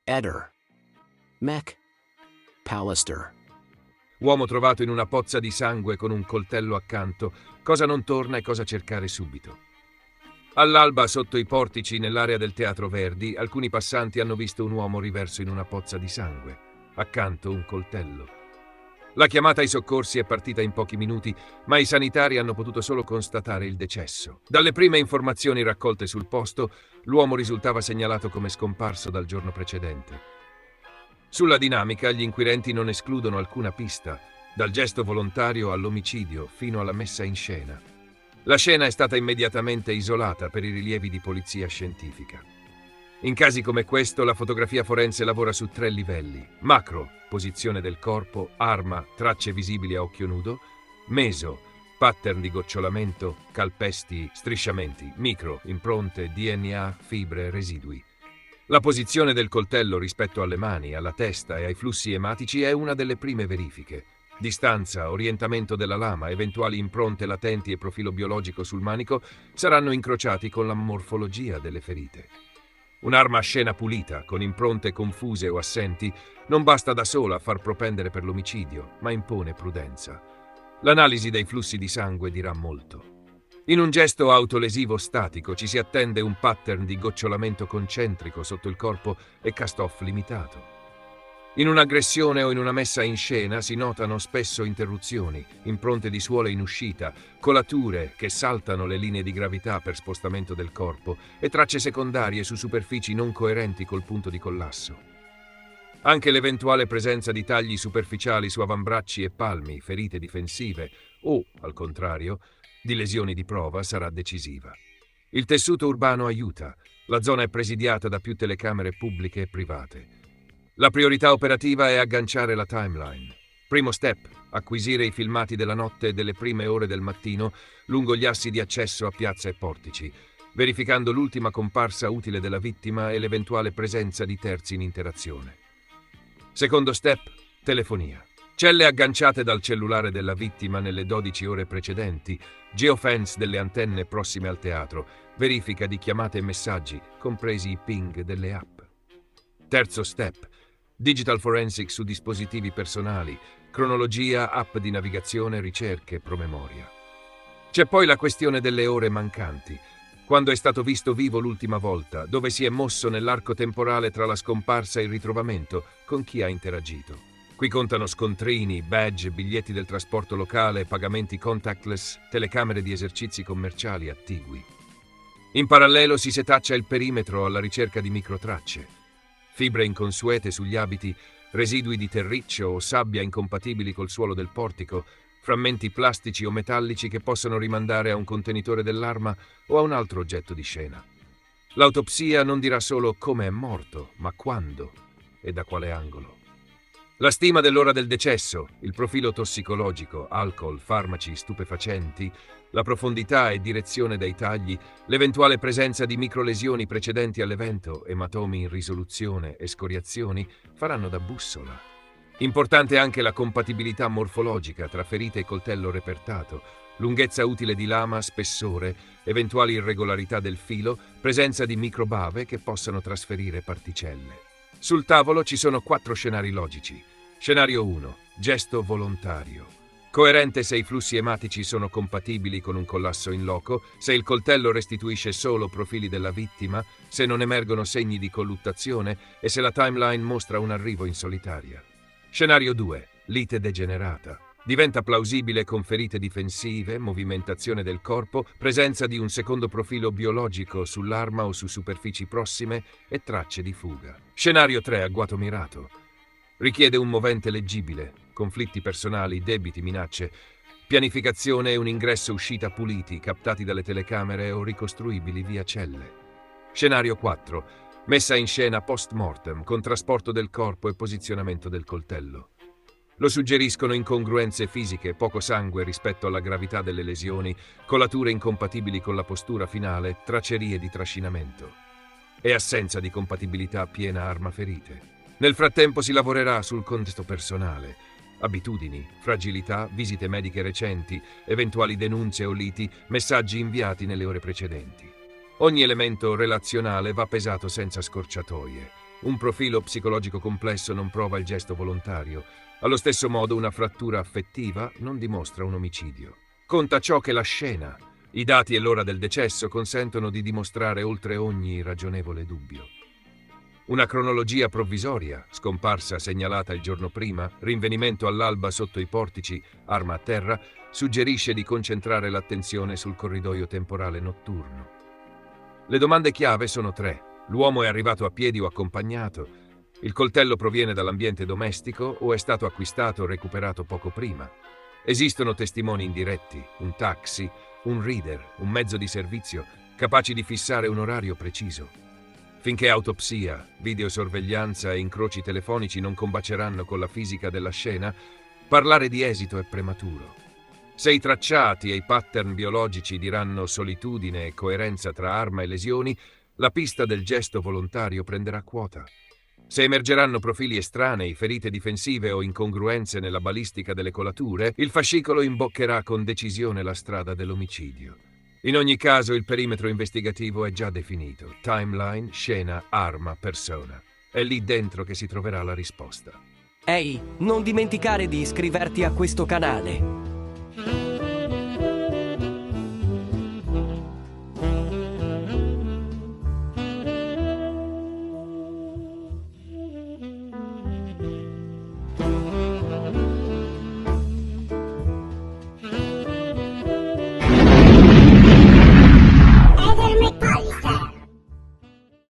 Eder. Mac Pallister. Uomo trovato in una pozza di sangue con un coltello accanto. Cosa non torna e cosa cercare subito. All'alba, sotto i portici nell'area del Teatro Verdi, alcuni passanti hanno visto un uomo riverso in una pozza di sangue. Accanto un coltello. La chiamata ai soccorsi è partita in pochi minuti, ma i sanitari hanno potuto solo constatare il decesso. Dalle prime informazioni raccolte sul posto, l'uomo risultava segnalato come scomparso dal giorno precedente. Sulla dinamica, gli inquirenti non escludono alcuna pista, dal gesto volontario all'omicidio fino alla messa in scena. La scena è stata immediatamente isolata per i rilievi di polizia scientifica. In casi come questo, la fotografia forense lavora su 3 livelli: macro, posizione del corpo, arma, tracce visibili a occhio nudo; meso, pattern di gocciolamento, calpesti, strisciamenti; micro, impronte, DNA, fibre, residui. La posizione del coltello rispetto alle mani, alla testa e ai flussi ematici è una delle prime verifiche. Distanza, orientamento della lama, eventuali impronte latenti e profilo biologico sul manico saranno incrociati con la morfologia delle ferite. Un'arma a scena pulita, con impronte confuse o assenti, non basta da sola a far propendere per l'omicidio, ma impone prudenza. L'analisi dei flussi di sangue dirà molto. In un gesto autolesivo statico ci si attende un pattern di gocciolamento concentrico sotto il corpo e cast-off limitato. In un'aggressione o in una messa in scena si notano spesso interruzioni, impronte di suole in uscita, colature che saltano le linee di gravità per spostamento del corpo e tracce secondarie su superfici non coerenti col punto di collasso. Anche l'eventuale presenza di tagli superficiali su avambracci e palmi, ferite difensive o, al contrario, di lesioni di prova sarà decisiva. Il tessuto urbano aiuta, la zona è presidiata da più telecamere pubbliche e private. La priorità operativa è agganciare la timeline. Primo step, acquisire i filmati della notte e delle prime ore del mattino lungo gli assi di accesso a piazza e portici, verificando l'ultima comparsa utile della vittima e l'eventuale presenza di terzi in interazione. Secondo step, telefonia. Celle agganciate dal cellulare della vittima nelle 12 ore precedenti, geofence delle antenne prossime al teatro, verifica di chiamate e messaggi, compresi i ping delle app. Terzo step, digital forensic su dispositivi personali, cronologia, app di navigazione, ricerche, promemoria. C'è poi la questione delle ore mancanti. Quando è stato visto vivo l'ultima volta, dove si è mosso nell'arco temporale tra la scomparsa e il ritrovamento, con chi ha interagito. Qui contano scontrini, badge, biglietti del trasporto locale, pagamenti contactless, telecamere di esercizi commerciali attigui. In parallelo si setaccia il perimetro alla ricerca di microtracce. Fibre inconsuete sugli abiti, residui di terriccio o sabbia incompatibili col suolo del portico, frammenti plastici o metallici che possono rimandare a un contenitore dell'arma o a un altro oggetto di scena. L'autopsia non dirà solo come è morto, ma quando e da quale angolo. La stima dell'ora del decesso, il profilo tossicologico, alcol, farmaci, stupefacenti, la profondità e direzione dei tagli, l'eventuale presenza di microlesioni precedenti all'evento, ematomi in risoluzione e scoriazioni faranno da bussola. Importante anche la compatibilità morfologica tra ferite e coltello repertato, lunghezza utile di lama, spessore, eventuali irregolarità del filo, presenza di microbave che possano trasferire particelle. Sul tavolo ci sono 4 scenari logici. Scenario 1. Gesto volontario. Coerente se i flussi ematici sono compatibili con un collasso in loco, se il coltello restituisce solo profili della vittima, se non emergono segni di colluttazione e se la timeline mostra un arrivo in solitaria. Scenario 2. Lite degenerata. Diventa plausibile con ferite difensive, movimentazione del corpo, presenza di un secondo profilo biologico sull'arma o su superfici prossime e tracce di fuga. Scenario 3. Agguato mirato. Richiede un movente leggibile, conflitti personali, debiti, minacce, pianificazione e un ingresso-uscita puliti, captati dalle telecamere o ricostruibili via celle. Scenario 4. Messa in scena post-mortem, con trasporto del corpo e posizionamento del coltello. Lo suggeriscono incongruenze fisiche, poco sangue rispetto alla gravità delle lesioni, colature incompatibili con la postura finale, tracerie di trascinamento e assenza di compatibilità piena arma-ferite. Nel frattempo si lavorerà sul contesto personale, abitudini, fragilità, visite mediche recenti, eventuali denunce o liti, messaggi inviati nelle ore precedenti. Ogni elemento relazionale va pesato senza scorciatoie. Un profilo psicologico complesso non prova il gesto volontario. Allo stesso modo, una frattura affettiva non dimostra un omicidio. Conta ciò che la scena, i dati e l'ora del decesso consentono di dimostrare oltre ogni ragionevole dubbio. Una cronologia provvisoria, scomparsa segnalata il giorno prima, rinvenimento all'alba sotto i portici, arma a terra, suggerisce di concentrare l'attenzione sul corridoio temporale notturno. Le domande chiave sono tre. L'uomo è arrivato a piedi o accompagnato? Il coltello proviene dall'ambiente domestico o è stato acquistato o recuperato poco prima? Esistono testimoni indiretti, un taxi, un reader, un mezzo di servizio, capaci di fissare un orario preciso. Finché autopsia, videosorveglianza e incroci telefonici non combaceranno con la fisica della scena, parlare di esito è prematuro. Se i tracciati e i pattern biologici diranno solitudine e coerenza tra arma e lesioni, la pista del gesto volontario prenderà quota. Se emergeranno profili estranei, ferite difensive o incongruenze nella balistica delle colature, il fascicolo imboccherà con decisione la strada dell'omicidio. In ogni caso il perimetro investigativo è già definito. Timeline, scena, arma, persona. È lì dentro che si troverà la risposta. Ehi, non dimenticare di iscriverti a questo canale.